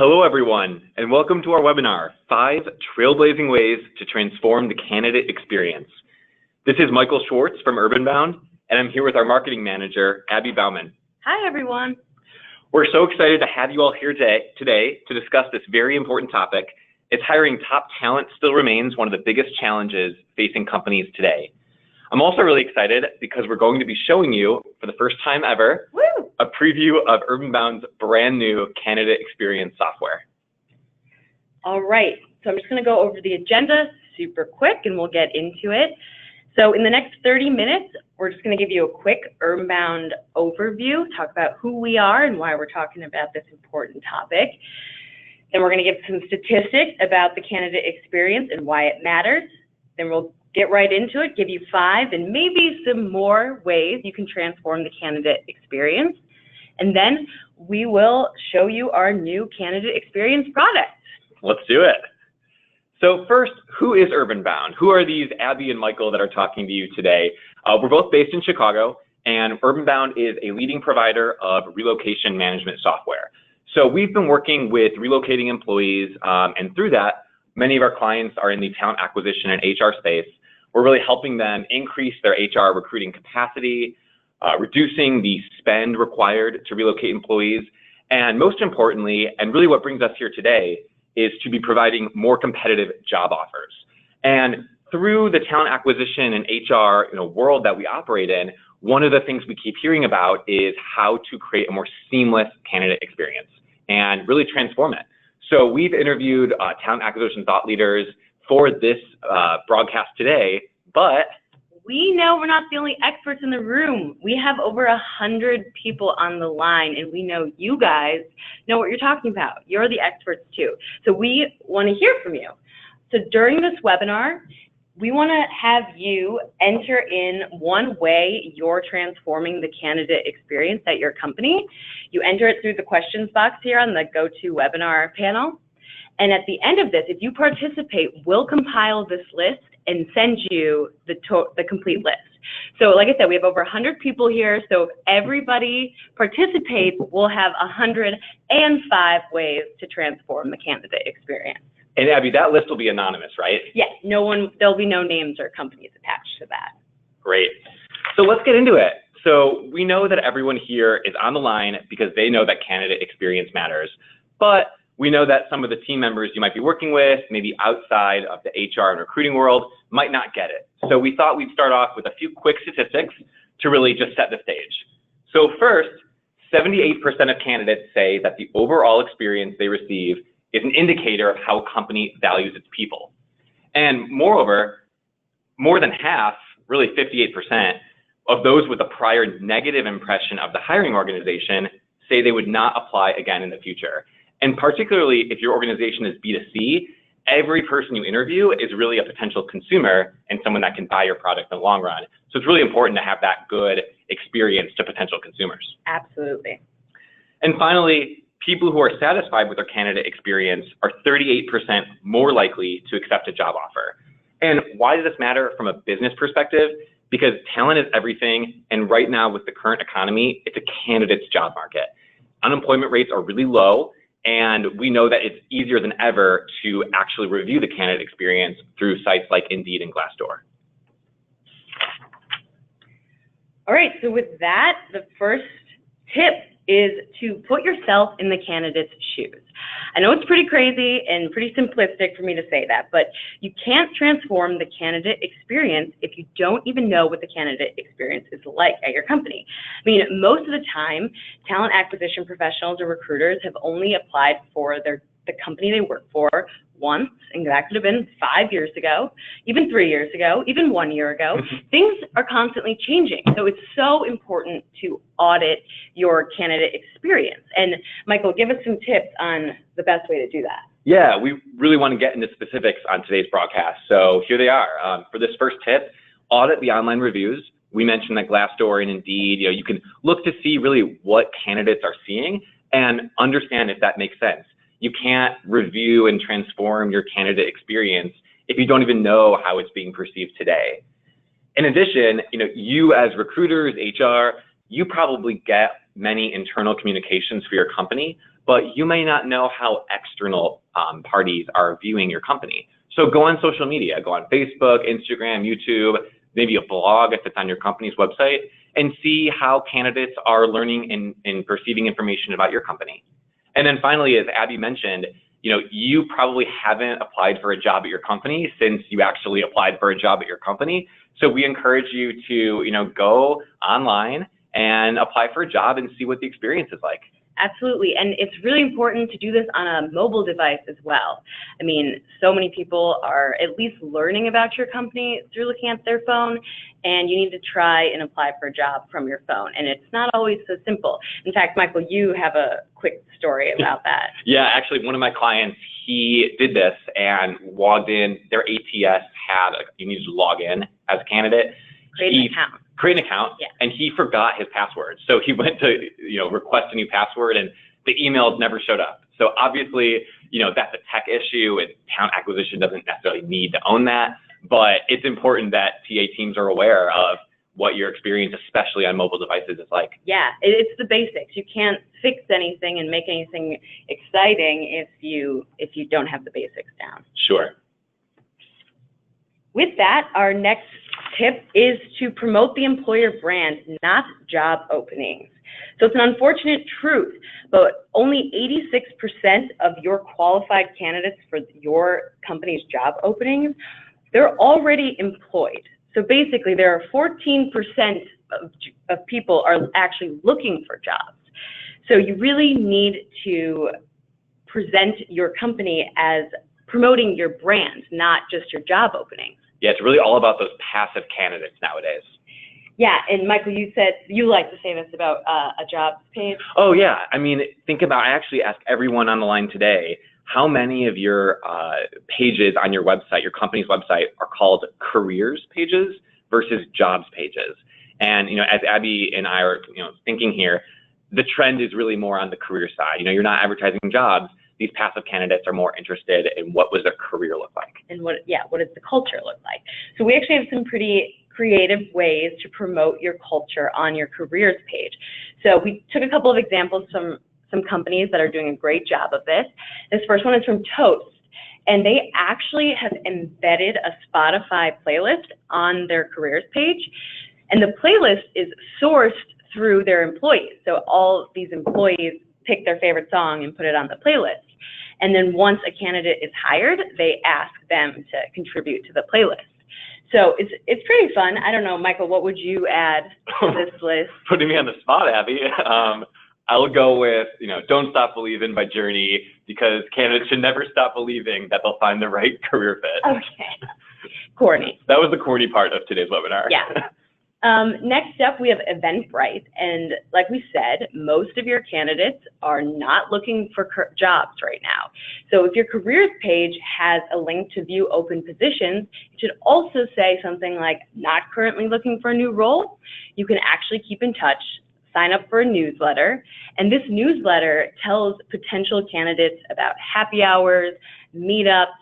Hello everyone, and welcome to our webinar, 5 Trailblazing Ways to Transform the Candidate Experience. This is Michael Schwartz from UrbanBound, and I'm here with our marketing manager, Abby Bauman. Hi everyone. We're so excited to have you all here today to discuss this very important topic. It's hiring top talent still remains one of the biggest challenges facing companies today. I'm also really excited because we're going to be showing you, for the first time ever, a preview of UrbanBound's brand new candidate experience software. All right, so I'm just going to go over the agenda super quick and we'll get into it. So in the next 30 minutes, we're just going to give you a quick UrbanBound overview, talk about who we are and why we're talking about this important topic. Then we're going to give some statistics about the candidate experience and why it matters. Then we'll get right into it, give you 5 and maybe some more ways you can transform the candidate experience. And then we will show you our new candidate experience product. Let's do it. So first, who is UrbanBound? Who are these Abby and Michael that are talking to you today? We're both based in Chicago, and UrbanBound is a leading provider of relocation management software. So we've been working with relocating employees, and through that, many of our clients are in the talent acquisition and HR space. We're really helping them increase their HR recruiting capacity, reducing the spend required to relocate employees, and most importantly, and really what brings us here today, is to be providing more competitive job offers. And through the talent acquisition and HR world that we operate in, one of the things we keep hearing about is how to create a more seamless candidate experience and really transform it. So we've interviewed talent acquisition thought leaders for this broadcast today, but we know we're not the only experts in the room. We have over 100 people on the line, and we know you guys know what you're talking about. You're the experts too. So we want to hear from you. So during this webinar, we want to have you enter in one way you're transforming the candidate experience at your company. You enter it through the questions box here on the GoToWebinar panel. And at the end of this, if you participate, we'll compile this list and send you the complete list. So like I said, we have over 100 people here, so if everybody participates, we'll have 105 ways to transform the candidate experience. And Abby, that list will be anonymous, right? Yes, there'll be no names or companies attached to that. Great. So let's get into it. So we know that everyone here is on the line because they know that candidate experience matters, but we know that some of the team members you might be working with, maybe outside of the HR and recruiting world, might not get it. So we thought we'd start off with a few quick statistics to really just set the stage. So first, 78% of candidates say that the overall experience they receive is an indicator of how a company values its people. And moreover, more than half, really 58%, of those with a prior negative impression of the hiring organization say they would not apply again in the future. And particularly if your organization is B2C, every person you interview is really a potential consumer and someone that can buy your product in the long run. So it's really important to have that good experience to potential consumers. Absolutely. And finally, people who are satisfied with their candidate experience are 38% more likely to accept a job offer. And why does this matter from a business perspective? Because talent is everything, and right now with the current economy, it's a candidate's job market. Unemployment rates are really low, and we know that it's easier than ever to actually review the candidate experience through sites like Indeed and Glassdoor. All right, so with that, the first tip is to put yourself in the candidate's shoes. I know it's pretty crazy and pretty simplistic for me to say that, but you can't transform the candidate experience if you don't even know what the candidate experience is like at your company. I mean, most of the time, talent acquisition professionals or recruiters have only applied for the company they work for once, and that could have been 5 years ago, even 3 years ago, even 1 year ago. Things are constantly changing. So it's so important to audit your candidate experience. And Michael, give us some tips on the best way to do that. Yeah, we really want to get into specifics on today's broadcast. So here they are. For this first tip, audit the online reviews. We mentioned that Glassdoor and Indeed, you can look to see really what candidates are seeing and understand if that makes sense. You can't review and transform your candidate experience if you don't even know how it's being perceived today. In addition, you as recruiters, HR, you probably get many internal communications for your company, but you may not know how external parties are viewing your company. So go on social media, go on Facebook, Instagram, YouTube, maybe a blog if it's on your company's website, and see how candidates are learning and perceiving information about your company. And then finally, as Abby mentioned, you probably haven't applied for a job at your company since you actually applied for a job at your company. So we encourage you to, go online and apply for a job and see what the experience is like. Absolutely, and it's really important to do this on a mobile device as well. I mean, so many people are at least learning about your company through looking at their phone, and you need to try and apply for a job from your phone, and it's not always so simple. In fact, Michael, you have a quick story about that. Yeah, actually, one of my clients, he did this and logged in. Their ATS had, you needed to log in as a candidate. Create an account. Yeah. And he forgot his password. So he went to, request a new password, and the emails never showed up. So obviously, that's a tech issue, and talent acquisition doesn't necessarily need to own that, but it's important that TA teams are aware of what your experience, especially on mobile devices, is like. Yeah, it's the basics. You can't fix anything and make anything exciting if you don't have the basics down. Sure. With that, our next tip is to promote the employer brand, not job openings. So it's an unfortunate truth, but only 86% of your qualified candidates for your company's job openings, they're already employed. So basically, there are 14% of people are actually looking for jobs. So you really need to present your company as promoting your brand, not just your job openings. Yeah, it's really all about those passive candidates nowadays. Yeah, and Michael, you said you like to say this about a jobs page. Oh yeah, I mean, I actually ask everyone on the line today, how many of your pages on your website, your company's website, are called careers pages versus jobs pages? And as Abby and I are thinking here, the trend is really more on the career side. You're not advertising jobs. These passive candidates are more interested in what does their career look like. And what does the culture look like? So we actually have some pretty creative ways to promote your culture on your careers page. So we took a couple of examples from some companies that are doing a great job of this. This first one is from Toast, and they actually have embedded a Spotify playlist on their careers page, and the playlist is sourced through their employees. So all these employees pick their favorite song and put it on the playlist. And then once a candidate is hired, they ask them to contribute to the playlist. So it's pretty fun. I don't know, Michael, what would you add to this list? Putting me on the spot, Abby. I'll go with, Don't Stop Believing by Journey, because candidates should never stop believing that they'll find the right career fit. Okay. Corny. That was the corny part of today's webinar. Yeah. Next up, we have Eventbrite, and like we said, most of your candidates are not looking for jobs right now. So if your careers page has a link to view open positions, it should also say something like, not currently looking for a new role. You can actually keep in touch, sign up for a newsletter, and this newsletter tells potential candidates about happy hours, meetups,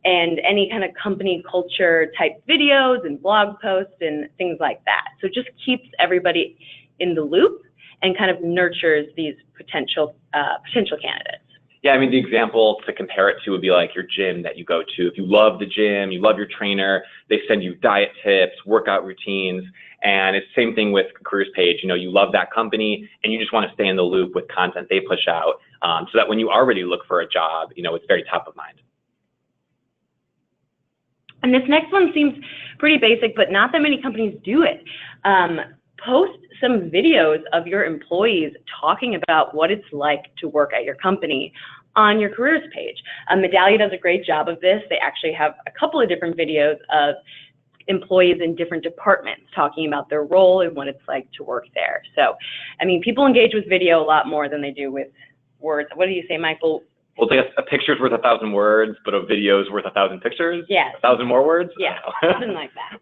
and any kind of company culture type videos and blog posts and things like that. So it just keeps everybody in the loop and kind of nurtures these potential candidates. Yeah, I mean, the example to compare it to would be like your gym that you go to. If you love the gym, you love your trainer, they send you diet tips, workout routines, and it's the same thing with careers page. You love that company and you just want to stay in the loop with content they push out, so that when you already look for a job, it's very top of mind. And this next one seems pretty basic, but not that many companies do it. Post some videos of your employees talking about what it's like to work at your company on your careers page. Medallia does a great job of this. They actually have a couple of different videos of employees in different departments talking about their role and what it's like to work there. So, I mean, people engage with video a lot more than they do with words. What do you say, Michael? Well, I guess a picture's worth 1,000 words, but a video's worth 1,000 pictures? Yeah. 1,000 more words? Yeah, something like that.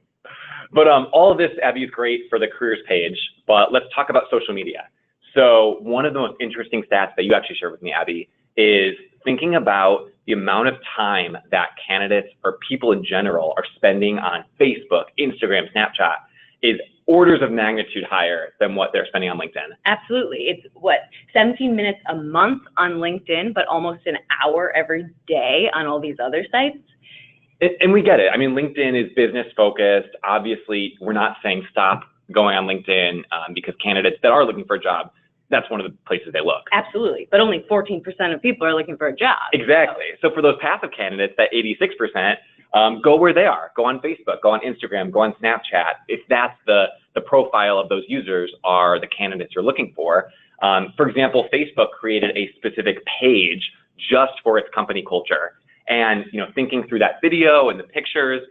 But all of this, Abby, is great for the careers page, but let's talk about social media. So one of the most interesting stats that you actually shared with me, Abby, is thinking about the amount of time that candidates or people in general are spending on Facebook, Instagram, Snapchat is orders of magnitude higher than what they're spending on LinkedIn. Absolutely. It's 17 minutes a month on LinkedIn, but almost an hour every day on all these other sites. And we get it. I mean, LinkedIn is business focused. Obviously, we're not saying stop going on LinkedIn because candidates that are looking for a job, that's one of the places they look. Absolutely. But only 14% of people are looking for a job. Exactly. So for those passive candidates, that 86%, go where they are. Go on Facebook, go on Instagram, go on Snapchat. If that's the profile of those users are the candidates you're looking for. For example, Facebook created a specific page just for its company culture. And, thinking through that video and the pictures,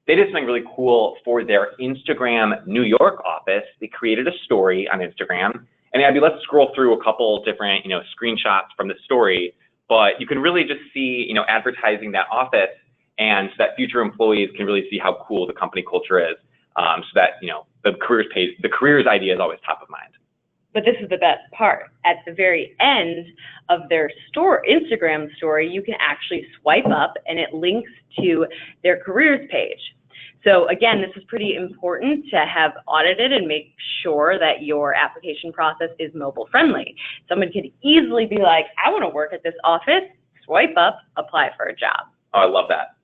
they did something really cool for their Instagram New York office. They created a story on Instagram. And Abby, let's scroll through a couple different, screenshots from the story. But you can really just see, advertising that office, and so that future employees can really see how cool the company culture is. So that, the careers idea is always top of mind. But this is the best part. At the very end of their Instagram story, you can actually swipe up and it links to their careers page. So again, this is pretty important to have audited and make sure that your application process is mobile friendly. Someone could easily be like, I want to work at this office, swipe up, apply for a job. Oh, I love that.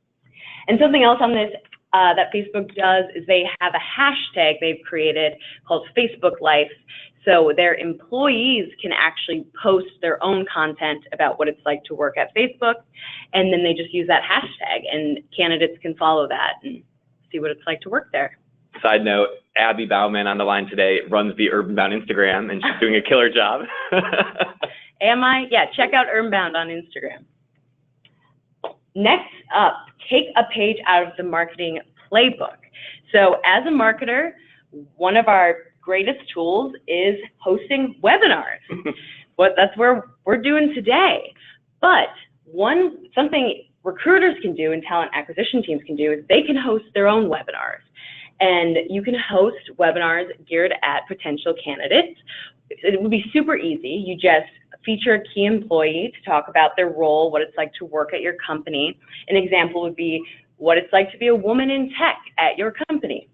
And something else on this that Facebook does is they have a hashtag they've created called Facebook Life. So their employees can actually post their own content about what it's like to work at Facebook, and then they just use that hashtag, and candidates can follow that and see what it's like to work there. Side note, Abby Bauman on the line today runs the UrbanBound Instagram, and she's doing a killer job. Am I? Yeah, check out UrbanBound on Instagram. Next up, take a page out of the marketing playbook. So as a marketer, one of our greatest tools is hosting webinars. That's where we're doing today. But something recruiters can do and talent acquisition teams can do is they can host their own webinars. And you can host webinars geared at potential candidates. It would be super easy. You just feature a key employee to talk about their role, what it's like to work at your company. An example would be what it's like to be a woman in tech at your company.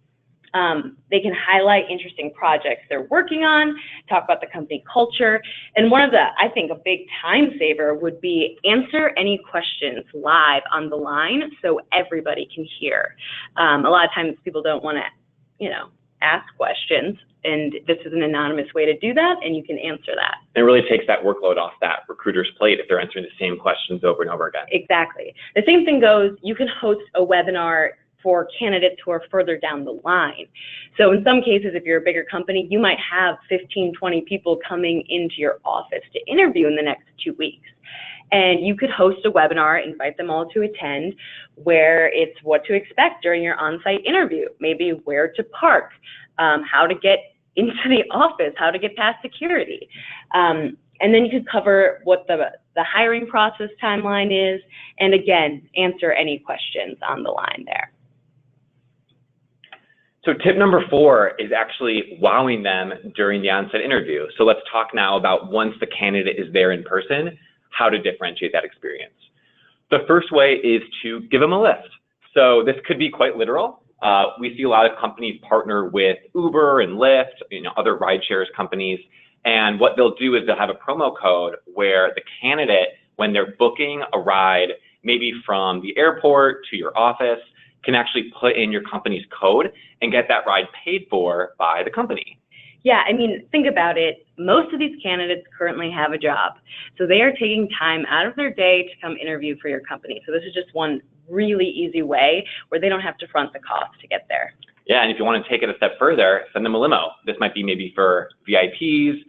They can highlight interesting projects they're working on, talk about the company culture. And one of I think a big time saver would be answer any questions live on the line so everybody can hear. A lot of times people don't want to, ask questions, and this is an anonymous way to do that, and you can answer that. It really takes that workload off that recruiter's plate if they're answering the same questions over and over again. Exactly. The same thing goes, you can host a webinar for candidates who are further down the line. So in some cases, if you're a bigger company, you might have 15, 20 people coming into your office to interview in the next 2 weeks. And you could host a webinar, invite them all to attend, where it's what to expect during your on-site interview, maybe where to park, how to get into the office, how to get past security. And then you could cover what the hiring process timeline is, and again, answer any questions on the line there. So tip number 4 is actually wowing them during the on-site interview. So let's talk now about once the candidate is there in person, how to differentiate that experience. The first way is to give them a lift. So this could be quite literal. We see a lot of companies partner with Uber and Lyft, other rideshare companies. And what they'll do is they'll have a promo code where the candidate, when they're booking a ride, maybe from the airport to your office, can actually put in your company's code and get that ride paid for by the company. Yeah, I mean, think about it. Most of these candidates currently have a job. So they are taking time out of their day to come interview for your company. So this is just one really easy way where they don't have to front the cost to get there. Yeah, and if you want to take it a step further, send them a limo. This might be maybe for VIPs.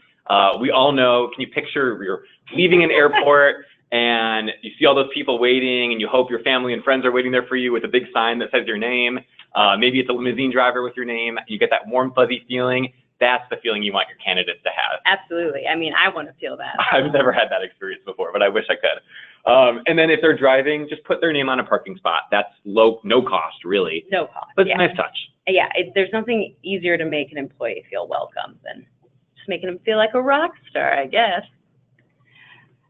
We all know, can you picture you're leaving an airport and you see all those people waiting and you hope your family and friends are waiting there for you with a big sign that says your name. Maybe it's a limousine driver with your name. You get that warm, fuzzy feeling. That's the feeling you want your candidates to have. Absolutely. I mean, I want to feel that. I've never had that experience before, but I wish I could. And then if they're driving, just put their name on a parking spot. That's no cost, really. No cost. But it's a nice touch. Yeah, there's nothing easier to make an employee feel welcome than just making them feel like a rock star, I guess.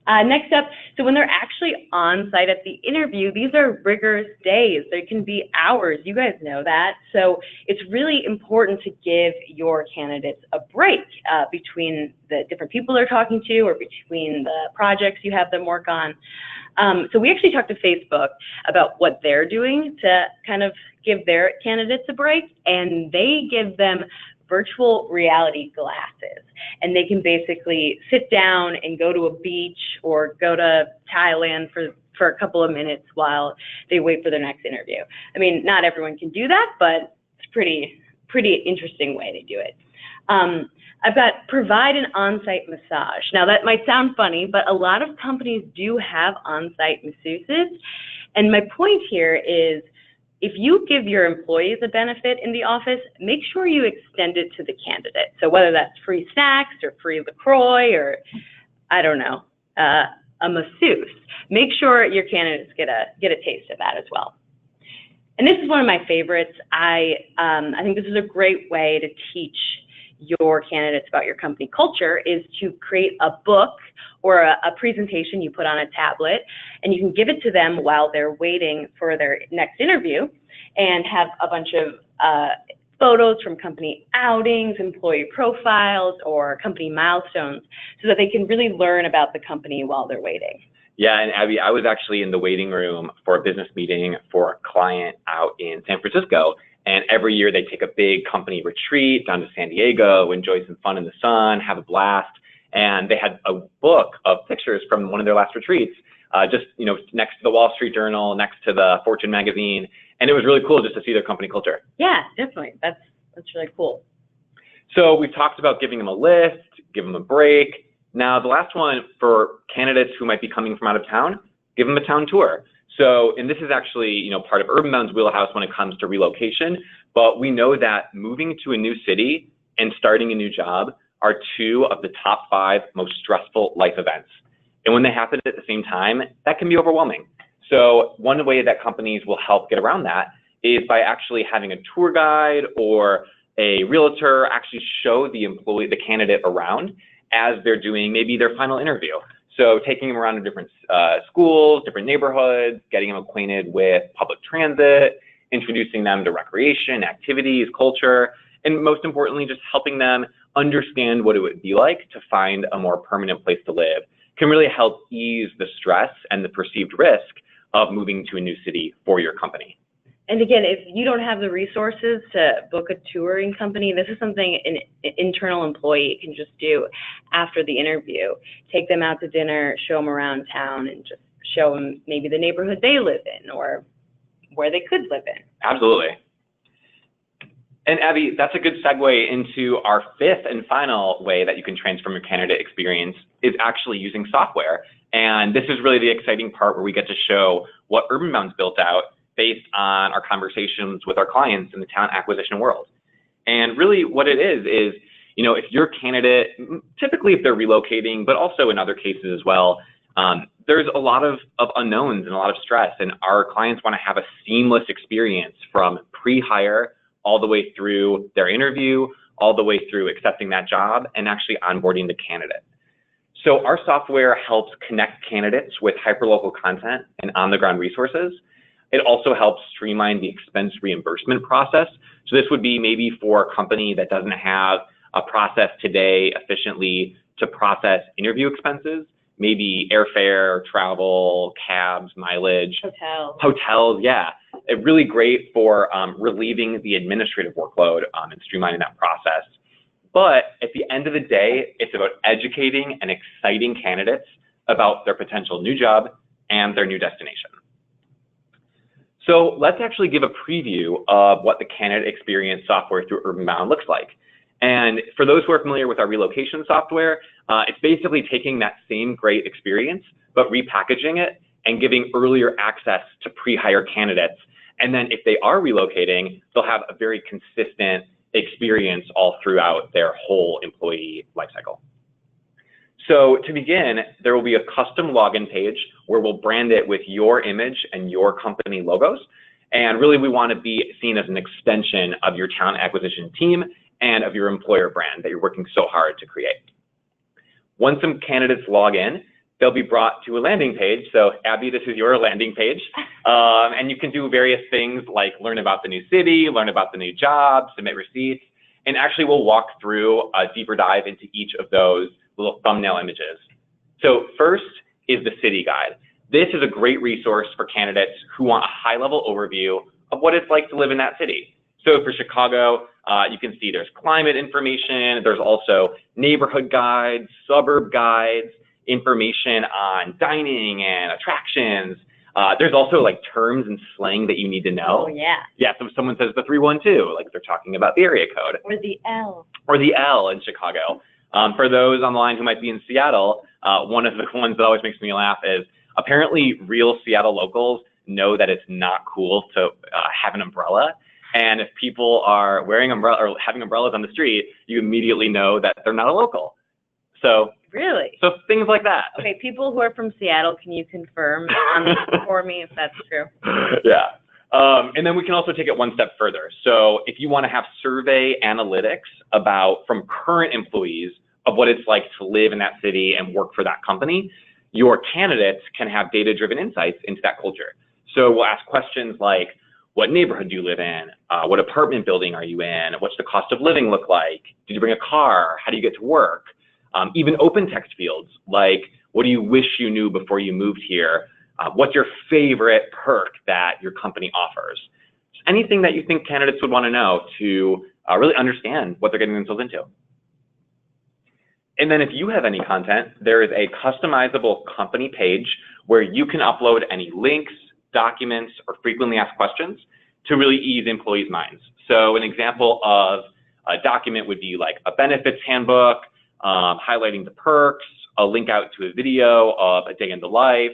Next up, so when they're actually on site at the interview, these are rigorous days. They can be hours. You guys know that. So it's really important to give your candidates a break between the different people they're talking to or between the projects you have them work on. So we actually talked to Facebook about what they're doing to kind of give their candidates a break, and they give them virtual reality glasses, and they can basically sit down and go to a beach or go to Thailand for a couple of minutes while they wait for their next interview. I mean, not everyone can do that, but it's pretty interesting way to do it. I've got provide an on-site massage. Now that might sound funny, but a lot of companies do have on-site masseuses, and my point here is, if you give your employees a benefit in the office, make sure you extend it to the candidate. So whether that's free snacks or free LaCroix or, I don't know, a masseuse, make sure your candidates get a taste of that as well. And this is one of my favorites. I think this is a great way to teach your candidates about your company culture, is to create a book or a presentation you put on a tablet, and you can give it to them while they're waiting for their next interview, and have a bunch of photos from company outings, employee profiles, or company milestones, so that they can really learn about the company while they're waiting. Yeah, and Abby, I was actually in the waiting room for a business meeting for a client out in San Francisco. And every year they take a big company retreat down to San Diego, enjoy some fun in the sun, have a blast. And they had a book of pictures from one of their last retreats, just next to the Wall Street Journal, next to the Fortune magazine. And it was really cool just to see their company culture. Yeah, definitely. That's really cool. So we've talked about giving them a lift, give them a break. Now the last one, for candidates who might be coming from out of town, give them a town tour. So, and this is actually, part of UrbanBound's wheelhouse when it comes to relocation, but we know that moving to a new city and starting a new job are two of the top 5 most stressful life events. And when they happen at the same time, that can be overwhelming. So one way that companies will help get around that is by actually having a tour guide or a realtor actually show the candidate around as they're doing maybe their final interview. So taking them around to different schools, different neighborhoods, getting them acquainted with public transit, introducing them to recreation, activities, culture, and most importantly, just helping them understand what it would be like to find a more permanent place to live can really help ease the stress and the perceived risk of moving to a new city for your company. And again, if you don't have the resources to book a touring company, this is something an internal employee can just do after the interview. Take them out to dinner, show them around town, and just show them maybe the neighborhood they live in or where they could live in. Absolutely. And Abby, that's a good segue into our 5th and final way that you can transform your candidate experience, is actually using software. And this is really the exciting part where we get to show what UrbanBound's built out based on our conversations with our clients in the talent acquisition world. And really what it is, if your candidate, typically if they're relocating, but also in other cases as well, there's a lot of unknowns and a lot of stress, and our clients want to have a seamless experience from pre-hire all the way through their interview, all the way through accepting that job and actually onboarding the candidate. So our software helps connect candidates with hyperlocal content and on-the-ground resources. It also helps streamline the expense reimbursement process. So this would be maybe for a company that doesn't have a process today efficiently to process interview expenses, maybe airfare, travel, cabs, mileage. Hotels, yeah. It's really great for relieving the administrative workload and streamlining that process. But at the end of the day, it's about educating and exciting candidates about their potential new job and their new destination. So let's actually give a preview of what the candidate experience software through UrbanBound looks like. And for those who are familiar with our relocation software, it's basically taking that same great experience, but repackaging it and giving earlier access to pre-hire candidates. And then if they are relocating, they'll have a very consistent experience all throughout their whole employee lifecycle. So to begin, there will be a custom login page where we'll brand it with your image and your company logos. And really, we want to be seen as an extension of your talent acquisition team and of your employer brand that you're working so hard to create. Once some candidates log in, they'll be brought to a landing page. So Abby, this is your landing page. And you can do various things like learn about the new city, learn about the new job, submit receipts, and actually we'll walk through a deeper dive into each of those little thumbnail images. So first is the city guide. This is a great resource for candidates who want a high-level overview of what it's like to live in that city. So for Chicago, you can see there's climate information, there's also neighborhood guides, suburb guides, information on dining and attractions. There's also like terms and slang that you need to know. Oh, yeah. Yeah, so if someone says the 312, like they're talking about the area code. Or the L. Or the L in Chicago. For those on the line who might be in Seattle, one of the ones that always makes me laugh is apparently real Seattle locals know that it's not cool to have an umbrella. And if people are wearing umbrella or having umbrellas on the street, you immediately know that they're not a local. So really? So things like that. Okay, people who are from Seattle, can you confirm for me if that's true? Yeah. And then we can also take it one step further. So if you want to have survey analytics about from current employees of what it's like to live in that city and work for that company, your candidates can have data-driven insights into that culture. So we'll ask questions like, what neighborhood do you live in? What apartment building are you in? What's the cost of living look like? Did you bring a car? How do you get to work? Even open text fields like, what do you wish you knew before you moved here? What's your favorite perk that your company offers? Just anything that you think candidates would want to know to really understand what they're getting themselves into. And then if you have any content, there is a customizable company page where you can upload any links, documents, or frequently asked questions to really ease employees' minds. So an example of a document would be like a benefits handbook, highlighting the perks, a link out to a video of a day in the life,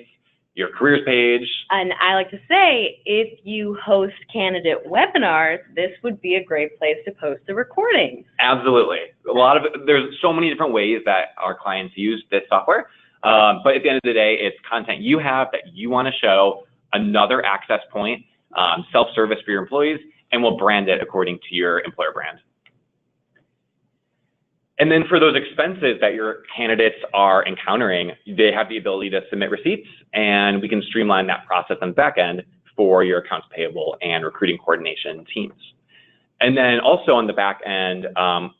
your careers page. And I like to say, if you host candidate webinars, this would be a great place to post the recordings. Absolutely. There's so many different ways that our clients use this software. But at the end of the day, it's content you have that you want to show, another access point, self-service for your employees, and we'll brand it according to your employer brand. And then for those expenses that your candidates are encountering, they have the ability to submit receipts, and we can streamline that process on the back end for your accounts payable and recruiting coordination teams. And then also on the back end,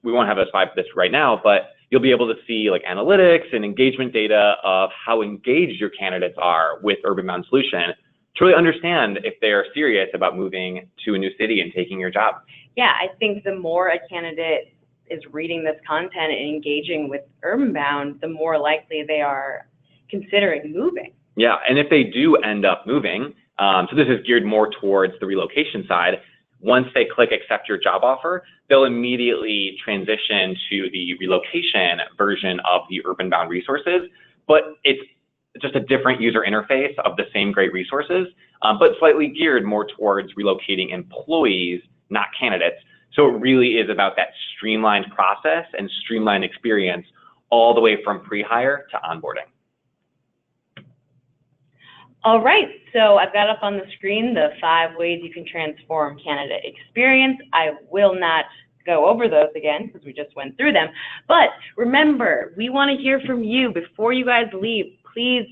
we won't have a slide for this right now, but you'll be able to see like analytics and engagement data of how engaged your candidates are with UrbanBound solution to really understand if they're serious about moving to a new city and taking your job. Yeah, I think the more a candidate is reading this content and engaging with UrbanBound, the more likely they are considering moving. Yeah, and if they do end up moving, so this is geared more towards the relocation side, once they click accept your job offer, they'll immediately transition to the relocation version of the UrbanBound resources, but it's just a different user interface of the same great resources, but slightly geared more towards relocating employees, not candidates. So it really is about that streamlined process and streamlined experience all the way from pre-hire to onboarding. All right, so I've got up on the screen the 5 ways you can transform candidate experience. I will not go over those again because we just went through them. But remember, we want to hear from you before you guys leave. Please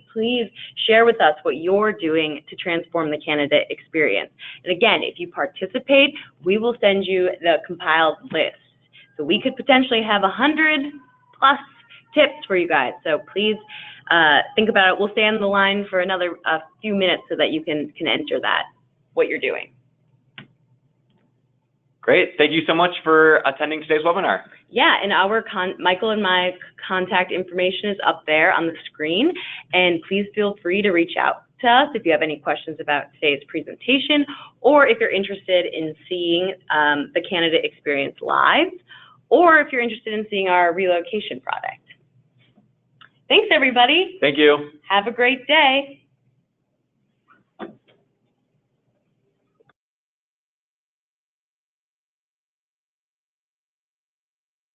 share with us what you're doing to transform the candidate experience. And again, if you participate, we will send you the compiled list. So we could potentially have 100+ tips for you guys. So please think about it. We'll stay on the line for another few minutes so that you can enter that, what you're doing. Great. Thank you so much for attending today's webinar. Yeah, and Michael and my contact information is up there on the screen, and please feel free to reach out to us if you have any questions about today's presentation, or if you're interested in seeing the candidate experience live, or if you're interested in seeing our relocation product. Thanks, everybody. Thank you. Have a great day.